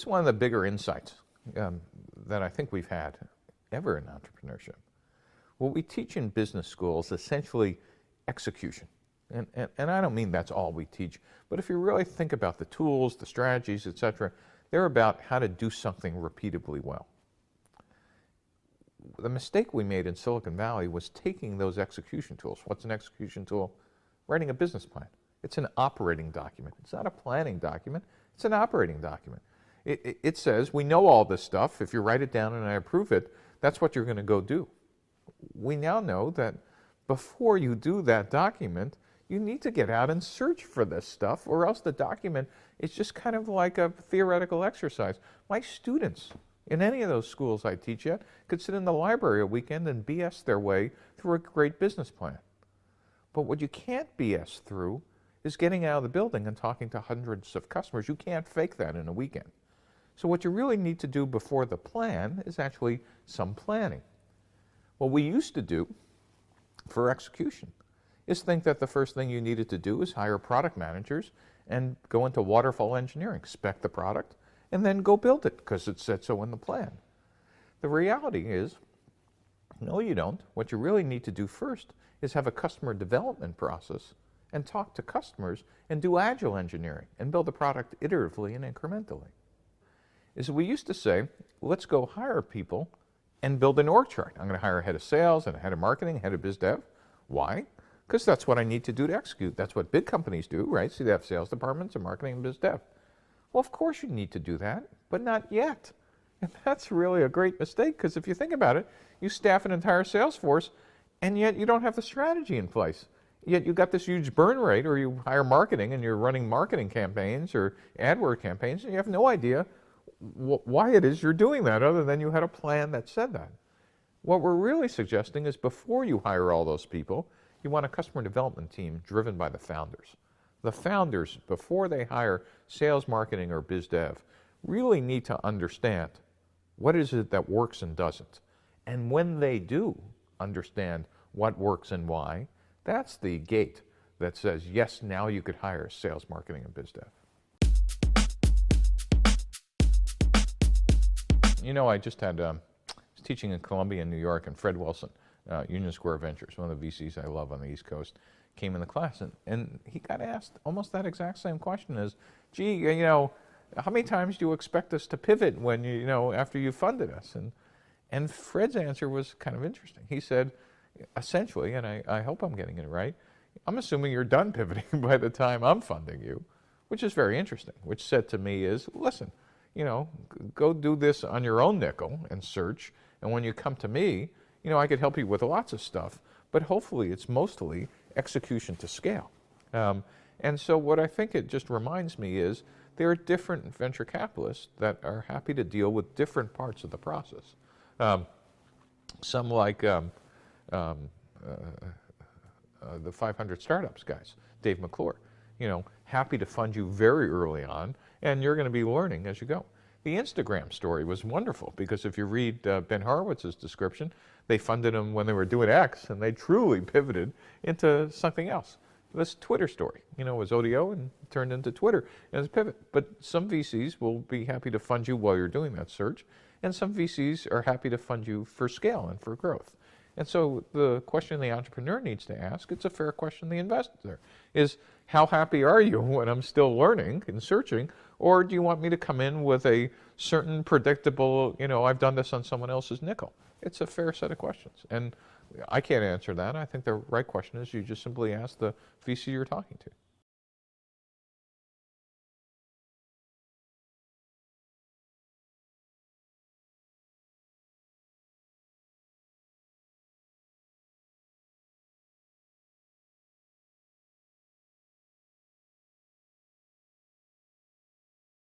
is one of the bigger insights that I think we've had ever in entrepreneurship. What we teach in business school is essentially execution. And I don't mean that's all we teach, but if you really think about the tools, the strategies, etc., they're about how to do something repeatably well. The mistake we made in Silicon Valley was taking those execution tools. What's an execution tool? Writing a business plan. It's an operating document. It's not a planning document. It's an operating document. It says, we know all this stuff. If you write it down and I approve it, that's what you're going to go do. We now know that before you do that document, you need to get out and search for this stuff, or else the document is just kind of like a theoretical exercise. My students in any of those schools I teach at could sit in the library a weekend and BS their way through a great business plan. But what you can't BS through is getting out of the building and talking to hundreds of customers. You can't fake that in a weekend. So what you really need to do before the plan is actually some planning. What we used to do for execution is think that the first thing you needed to do is hire product managers and go into waterfall engineering, spec the product, and then go build it because it said so in the plan. The reality is, no, you don't. What you really need to do first is have a customer development process and talk to customers and do agile engineering and build the product iteratively and incrementally. Is we used to say, let's go hire people and build an org chart. I'm going to hire a head of sales and a head of marketing, head of biz dev. Why? Because that's what I need to do to execute. That's what big companies do, right? So they have sales departments and marketing and biz dev. Well, of course you need to do that, but not yet. And that's really a great mistake, because if you think about it, you staff an entire sales force, and yet you don't have the strategy in place. Yet you've got this huge burn rate, or you hire marketing and you're running marketing campaigns or AdWords campaigns, and you have no idea why it is you're doing that, other than you had a plan that said that. What we're really suggesting is before you hire all those people, you want a customer development team driven by the founders. The founders, before they hire sales, marketing, or biz dev, really need to understand what is it that works and doesn't. And when they do understand what works and why, that's the gate that says, yes, now you could hire sales, marketing, and biz dev. You know, I just had, I was teaching in Columbia in New York, and Fred Wilson, Union Square Ventures, one of the VCs I love on the East Coast, came in the class, and he got asked almost that exact same question as, gee, you know, how many times do you expect us to pivot when you know, after you funded us? And Fred's answer was kind of interesting. He said, essentially, and I hope I'm getting it right, I'm assuming you're done pivoting by the time I'm funding you, which is very interesting, which said to me is, listen, you know, go do this on your own nickel and search, and when you come to me, you know, I could help you with lots of stuff, but hopefully it's mostly execution to scale. And so what I think it just reminds me is there are different venture capitalists that are happy to deal with different parts of the process. Some like the 500 Startups guys, Dave McClure, you know, happy to fund you very early on, and you're going to be learning as you go. The Instagram story was wonderful, because if you read Ben Horowitz's description, they funded them when they were doing X, and they truly pivoted into something else. This Twitter story, you know, was ODO and turned into Twitter as a pivot. But some VCs will be happy to fund you while you're doing that search, and some VCs are happy to fund you for scale and for growth. And so the question the entrepreneur needs to ask, it's a fair question the investor, is how happy are you when I'm still learning and searching, or do you want me to come in with a certain predictable, you know, I've done this on someone else's nickel? It's a fair set of questions. And I can't answer that. I think the right question is you just simply ask the VC you're talking to.